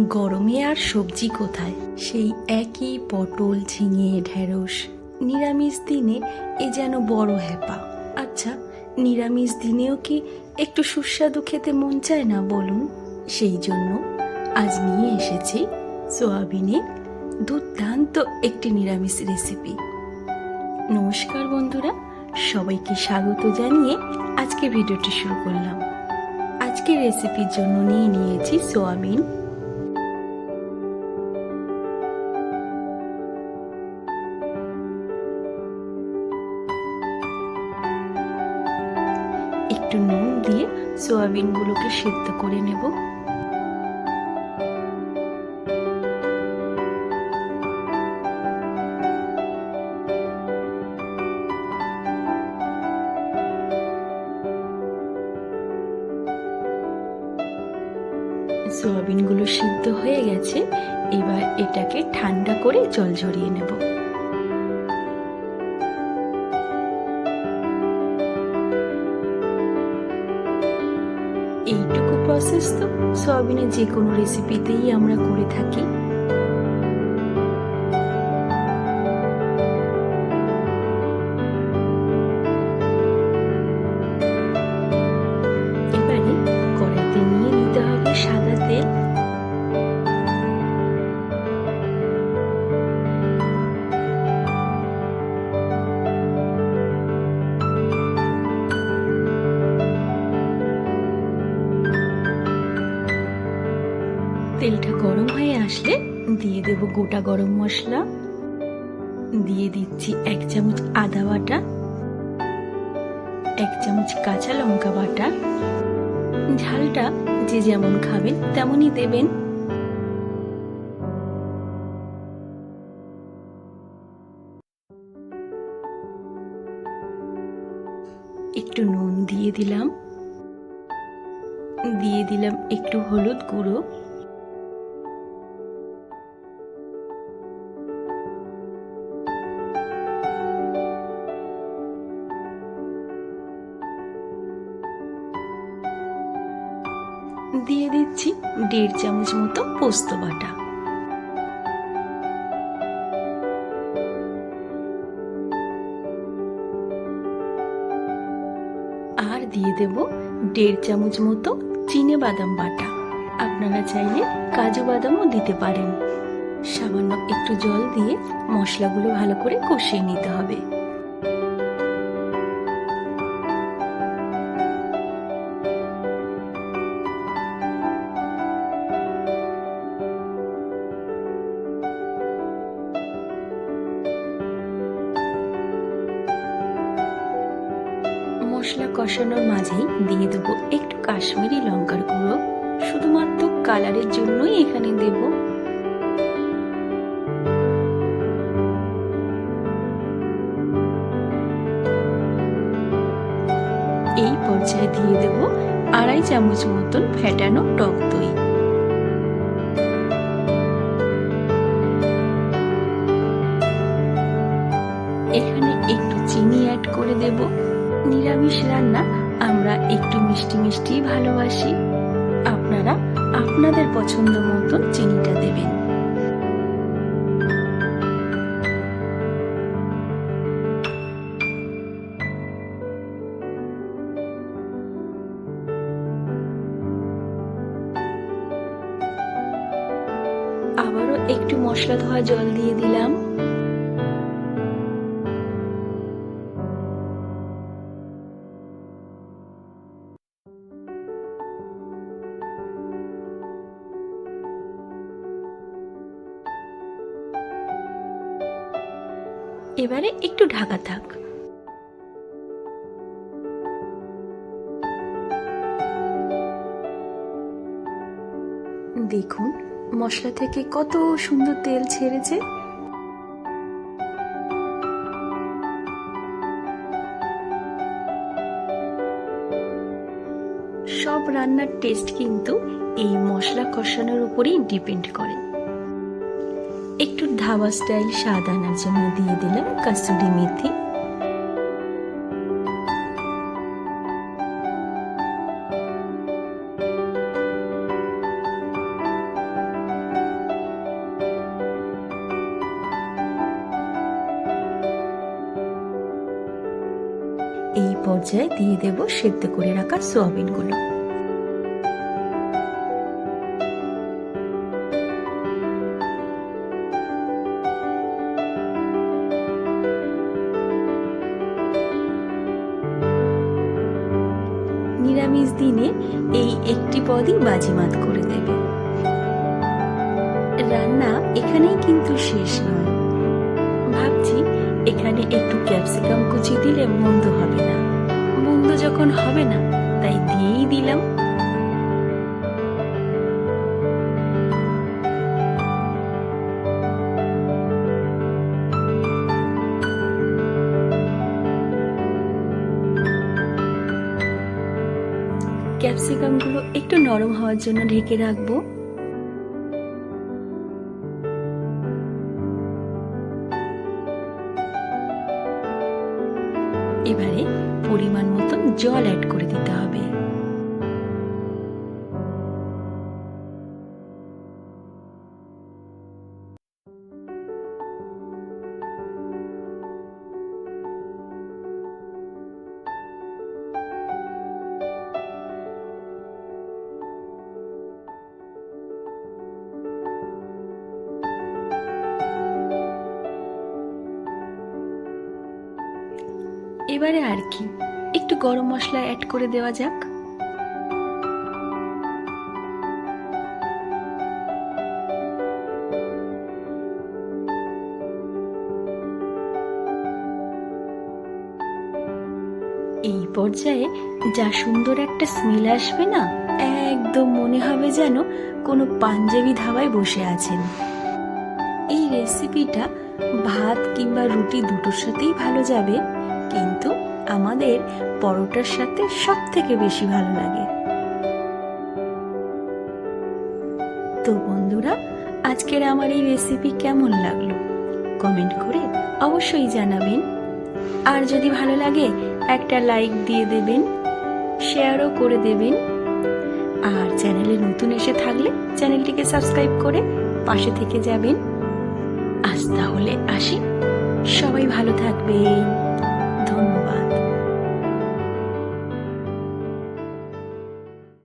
গরমে আর সবজি কোথায়, সেই একই পটল, ঝিঙে, ঢেঁড়স। নিরামিষ দিনে এ যেন বড় হ্যাপা। আচ্ছা, নিরামিষ দিনেও কি একটু সুস্বাদু খেতে মন চায় না বলুন? সেই জন্য আজ নিয়ে এসেছি সোয়াবিনের দুর্দান্ত একটি নিরামিষ রেসিপি। নমস্কার বন্ধুরা, সবাইকে স্বাগত জানিয়ে আজকে ভিডিওটি শুরু করলাম। আজকের রেসিপির জন্য নিয়ে নিয়েছি সোয়াবিন, একটু নুন দিয়ে সোয়াবিনগুলোকে সেদ্ধ করে নেব। সোয়াবিনগুলো সিদ্ধ হয়ে গেছে, এবার এটাকে ঠান্ডা করে জল ঝরিয়ে নেব। এইটুকু প্রসেস তো সয়াবিনের যে কোনো রেসিপিতেই আমরা করে থাকি। এবারে কড়াইতে নিয়ে নিতে হবে সাদা তেল। তেলটা গরম হয়ে আসলে দিয়ে দেব গোটা গরম মশলা, দিয়ে দিচ্ছি 1 চামচ আদা বাটা, 1 চামচ কাঁচা লঙ্কা বাটা। ঝালটা যে যেমন খাবেন তেমনই দেবেন। একটু নুন দিয়ে দিলাম, দিয়ে দিলাম একটু হলুদ গুঁড়ো, দিয়ে দিচ্ছি 1.5 চামচ মতো পোস্ত বাটা, আর দিয়ে দেব 1.5 চামচ মতো চিনে বাদাম বাটা। আপনারা চাইলে কাজু বাদামও দিতে পারেন। সামান্য একটু জল দিয়ে মশলাগুলো ভালো করে কষিয়ে নিতে হবে। মশলা কষানোর মাঝেই দিয়ে দেবো একটু কাশ্মীরি লঙ্কার গুঁড়ো, শুধুমাত্র কালারের জন্যই এখানে দেব। এই পর্যায়ে দিয়ে দেব 2.5 চামচ মতন ফেটানো টক দই। এখানে একটু চিনি অ্যাড করে দেব। নিরামিষ রান্না আমরা একটু মিষ্টি মিষ্টি ভালোবাসি, আপনারা আপনাদের পছন্দ মতন চিনিটা দেবেন। আবারও একটু মশলা ধোয়া জল দিয়ে দিলাম। এবারে একটু ঢাকা থাক। দেখুন মশলা থেকে কত সুন্দর তেল ছেড়েছে। সব রান্নার টেস্ট কিন্তু এই মশলা কষানোর উপরেই ডিপেন্ড করে। একটু ধাবা স্টাইল স্বাদ আনার জন্য দিয়ে দিলাম কাসুরি মেথি। পর্যায়ে দিয়ে দেব সেদ্ধ করে রাখা সোয়াবিনগুলো। নিরামিষ দিনে এই একটি পদই বাজিমাত করে দেবে। রান্না এখানেই কিন্তু শেষ নয়। ভাবছি এখানে একটু ক্যাপসিকাম কুচি দিলে মন্দ হবে না। মন্দ যখন হবে না তাই দিয়েই দিলাম। ক্যাপসিকামগুলো একটু নরম হওয়ার জন্য ঢেকে রাখবো। এবারে পরিমাণ মতন জল অ্যাড করে দিতে হবে। এবারে আর কি, একটু গরম মশলা অ্যাড করে দেওয়া যাক। এই পর্যায়ে যা সুন্দর একটা স্মেল আসবে না, একদম মনে হবে যেন কোনো পাঞ্জাবি ধাবায় বসে আছেন। এই রেসিপিটা ভাত কিংবা রুটি দুটোর সাথেই ভালো যাবে, কিন্তু আমাদের পরোটার সাথে সব থেকে বেশি ভালো লাগে। তো বন্ধুরা, আজকের আমার এই রেসিপি কেমন লাগলো কমেন্ট করে অবশ্যই জানাবেন। আর যদি ভালো লাগে একটা লাইক দিয়ে দেবেন, শেয়ারও করে দেবেন। আর চ্যানেলে নতুন এসে থাকলে চ্যানেলটিকে সাবস্ক্রাইব করে পাশে থেকে যাবেন। আজ তাহলে আসি, সবাই ভালো থাকবেন। ধন্যবাদ।